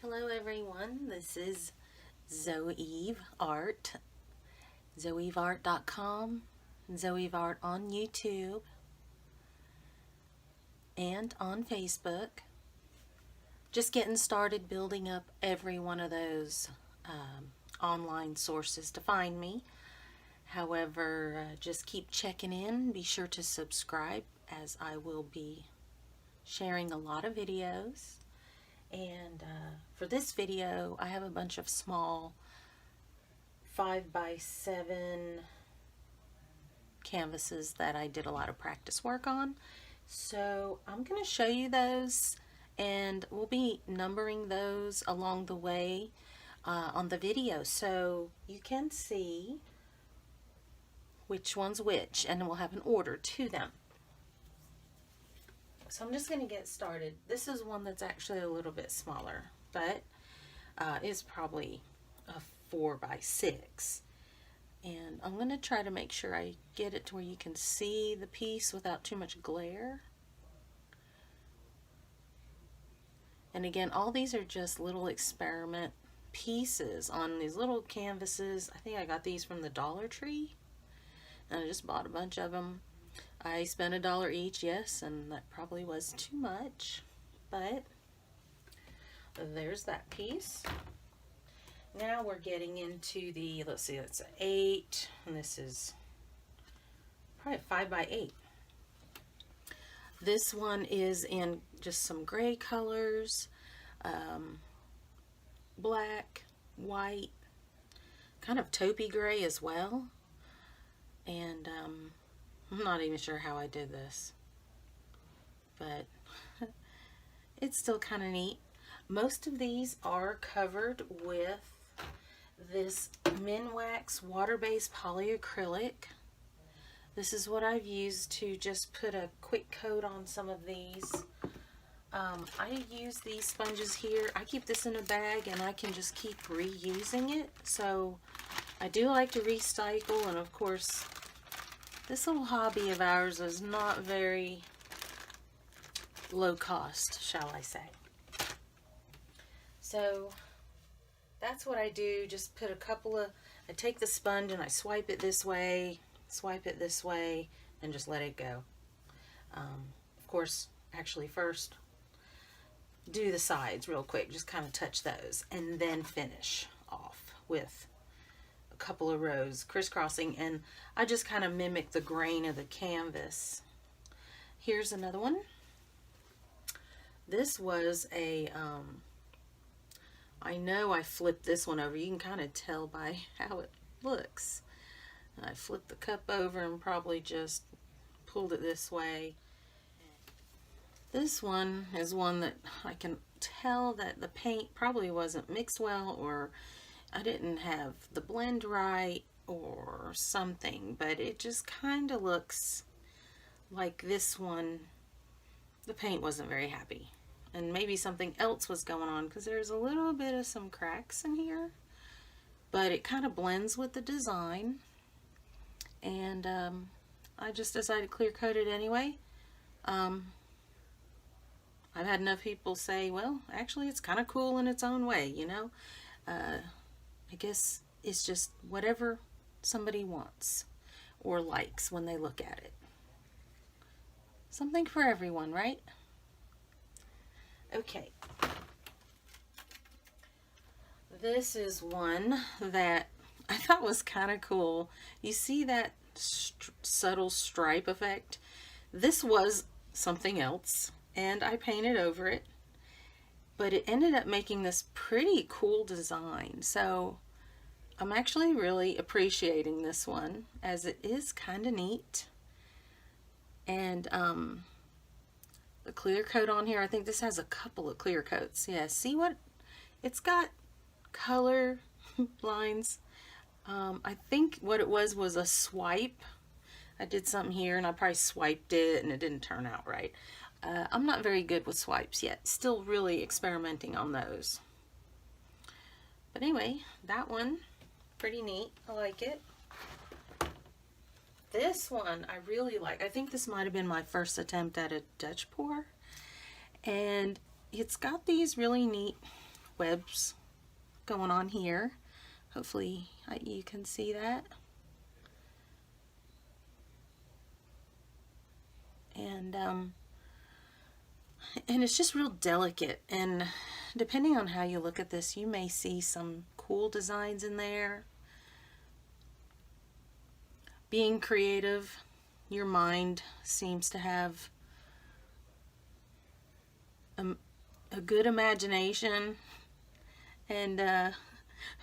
Hello everyone, this is ZoeEveArt, ZoeEveArt.com, ZoeEveArt on YouTube, and on Facebook. Just getting started building up every one of those online sources to find me. However, just keep checking in. Be sure to subscribe as I will be sharing a lot of videos. And for this video, I have a bunch of small 5x7 canvases that I did a lot of practice work on. So I'm going to show you those, and we'll be numbering those along the way on the video, so you can see which one's which, and we'll have an order to them. So I'm just going to get started. This is one that's actually a little bit smaller, but is probably a 4x6. And I'm going to try to make sure I get it to where you can see the piece without too much glare. And again, all these are just little experiment pieces on these little canvases. I think I got these from the Dollar Tree, and I just bought a bunch of them. I spent $1 each, yes, and that probably was too much, but there's that piece. Now we're getting into the, let's see, that's an 8, and this is probably 5x8. This one is in just some gray colors, black, white, kind of taupey gray as well, and I'm not even sure how I did this, but it's still kind of neat. Most of these are covered with this Minwax water-based polyacrylic. This is what I've used to just put a quick coat on some of these. I use these sponges here. I keep this in a bag and I can just keep reusing it. So I do like to recycle, and of course this little hobby of ours is not very low cost, shall I say. So that's what I do. Just put a couple of, I take the sponge and I swipe it this way, and just let it go. Of course, actually first do the sides real quick, just kind of touch those, and then finish off with a couple of rows crisscrossing, and I just kind of mimic the grain of the canvas. Here's another one. This was a I know I flipped this one over. You can kind of tell by how it looks. I flipped the cup over and probably just pulled it this way. This one is one that I can tell that the paint probably wasn't mixed well, or I didn't have the blend right or something, but it just kind of looks like this one, the paint wasn't very happy, and maybe something else was going on, because there's a little bit of some cracks in here, but it kind of blends with the design, and I just decided to clear coat it anyway. I've had enough people say, well, actually it's kind of cool in its own way, you know. I guess it's just whatever somebody wants or likes when they look at it. Something for everyone, right? Okay. This is one that I thought was kind of cool. You see that subtle stripe effect? This was something else, and I painted over it, but it ended up making this pretty cool design. So I'm actually really appreciating this one, as it is kind of neat. And the clear coat on here, I think this has a couple of clear coats. Yeah, see what? It's got color lines. I think what it was a swipe. I did something here and I probably swiped it and it didn't turn out right. I'm not very good with swipes yet. Still really experimenting on those. But anyway, that one, pretty neat. I like it. This one I really like. I think this might have been my first attempt at a Dutch pour. And it's got these really neat webs going on here. Hopefully you can see that. And it's just real delicate, and depending on how you look at this, you may see some cool designs in there. Being creative, your mind seems to have a good imagination, and it'd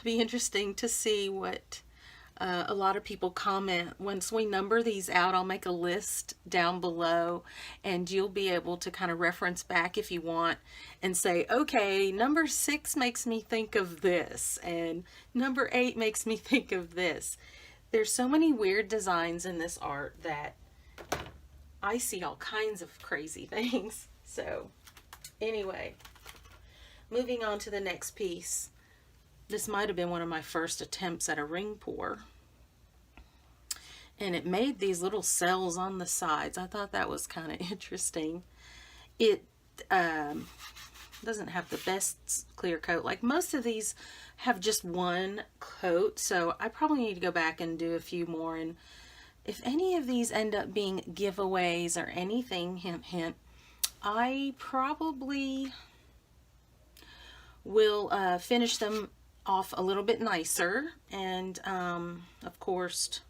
be interesting to see what a lot of people comment. Once we number these out, I'll make a list down below, and you'll be able to kind of reference back if you want and say, okay, number 6 makes me think of this, and number 8 makes me think of this. There's so many weird designs in this art that I see all kinds of crazy things. So anyway, moving on to the next piece. This might have been one of my first attempts at a ring pour. And it made these little cells on the sides. I thought that was kind of interesting. It doesn't have the best clear coat. Like most of these have just one coat, so I probably need to go back and do a few more. And if any of these end up being giveaways or anything, hint hint, I probably will finish them off a little bit nicer, and of course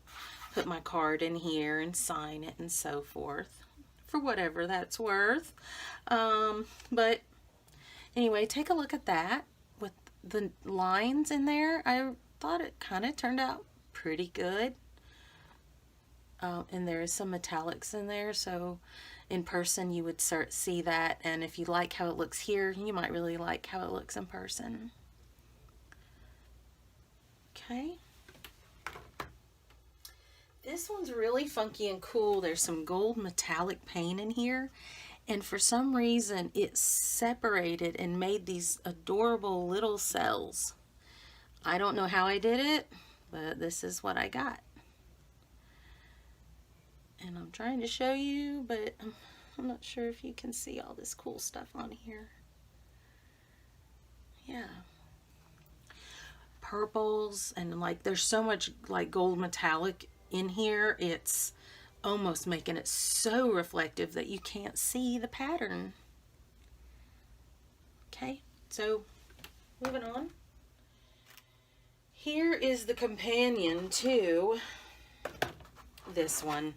put my card in here and sign it and so forth, for whatever that's worth. But anyway, take a look at that with the lines in there. I thought it kind of turned out pretty good. And there is some metallics in there, so in person you would see that, and if you like how it looks here, you might really like how it looks in person. Okay. This one's really funky and cool. There's some gold metallic paint in here, and for some reason it separated and made these adorable little cells. I don't know how I did it, but this is what I got. And I'm trying to show you, but I'm not sure if you can see all this cool stuff on here. Yeah. Purples, and like there's so much like gold metallic in here, it's almost making it so reflective that you can't see the pattern. Okay, so moving on. Here is the companion to this one.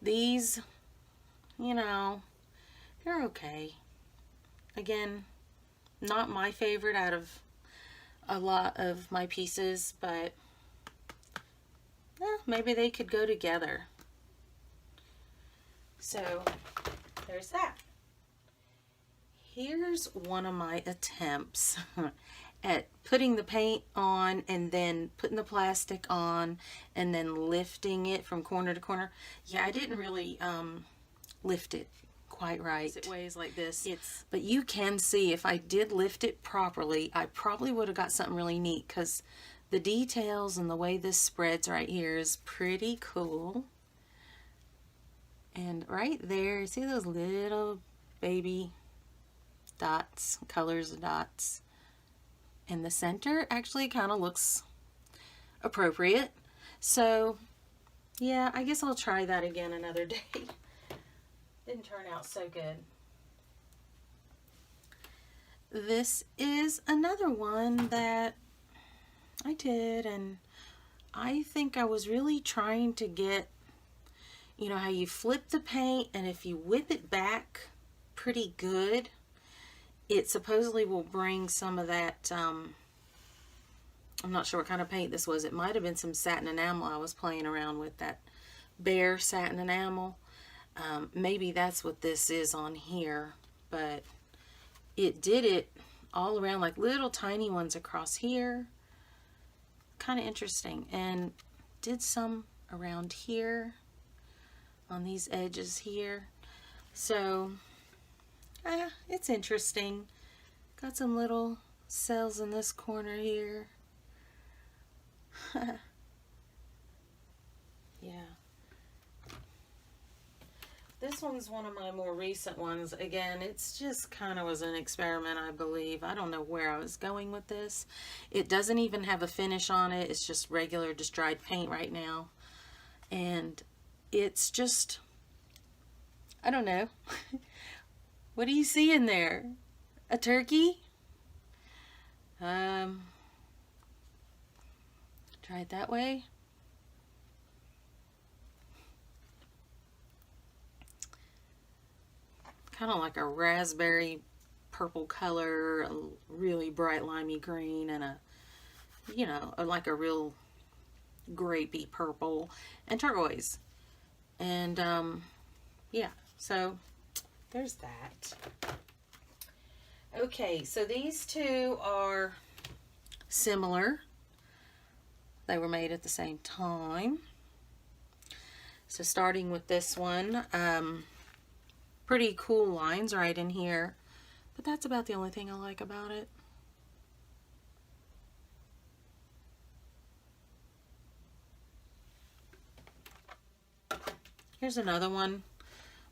These, you know, they're okay. Again, not my favorite out of a lot of my pieces, but maybe they could go together. So there's that. Here's one of my attempts at putting the paint on and then putting the plastic on and then lifting it from corner to corner. Yeah, I didn't really lift it quite right. It weighs like this. But you can see if I did lift it properly, I probably would have got something really neat, because the details and the way this spreads right here is pretty cool. And right there, see those little baby dots, colors of dots? And the center actually kind of looks appropriate. So yeah, I guess I'll try that again another day. Didn't turn out so good. This is another one that I did, and I think I was really trying to get, you know, how you flip the paint, and if you whip it back pretty good, it supposedly will bring some of that, I'm not sure what kind of paint this was. It might have been some satin enamel I was playing around with, that bare satin enamel. Maybe that's what this is on here, but it did it all around, like little tiny ones across here. Kind of interesting. And did some around here on these edges here. So it's interesting. Got some little cells in this corner here. Yeah. This one's one of my more recent ones. Again, it's just kind of was an experiment, I believe. I don't know where I was going with this. It doesn't even have a finish on it. It's just regular, just dried paint right now. And it's just, I don't know. What do you see in there? A turkey? Try it that way. Kind of like a raspberry purple color, a really bright limey green, and a, you know, like a real grapey purple and turquoise. And yeah, so there's that. Okay, so these two are similar. They were made at the same time. So starting with this one, pretty cool lines right in here, but that's about the only thing I like about it. Here's another one.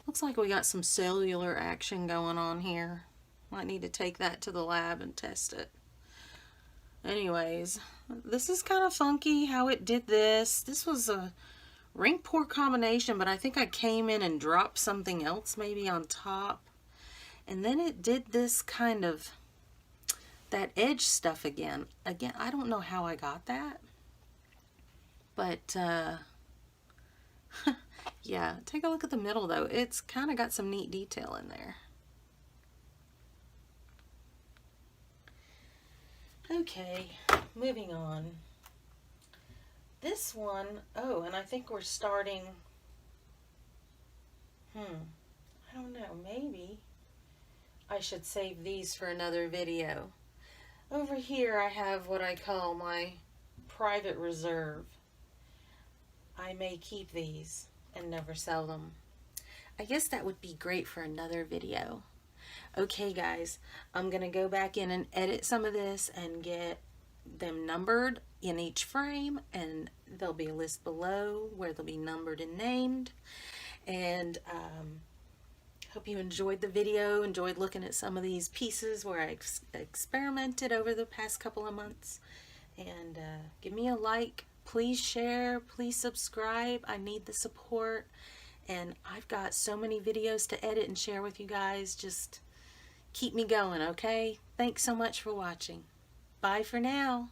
Looks like we got some cellular action going on here. Might need to take that to the lab and test it. Anyways, this is kind of funky how it did this. This was a ring pour combination, but I think I came in and dropped something else maybe on top. And then it did this kind of, that edge stuff again. Again, I don't know how I got that. But, yeah, take a look at the middle though. It's kind of got some neat detail in there. Okay, moving on. This one, oh, and I think we're starting, I don't know, maybe I should save these for another video. Over here I have what I call my private reserve. I may keep these and never sell them. I guess that would be great for another video. Okay guys, I'm gonna go back in and edit some of this and get them numbered in each frame, and there'll be a list below where they'll be numbered and named. And hope you enjoyed the video, enjoyed looking at some of these pieces where I experimented over the past couple of months. And give me a like, please share, please subscribe. I need the support, and I've got so many videos to edit and share with you guys. Just keep me going, okay? Thanks so much for watching. Bye for now.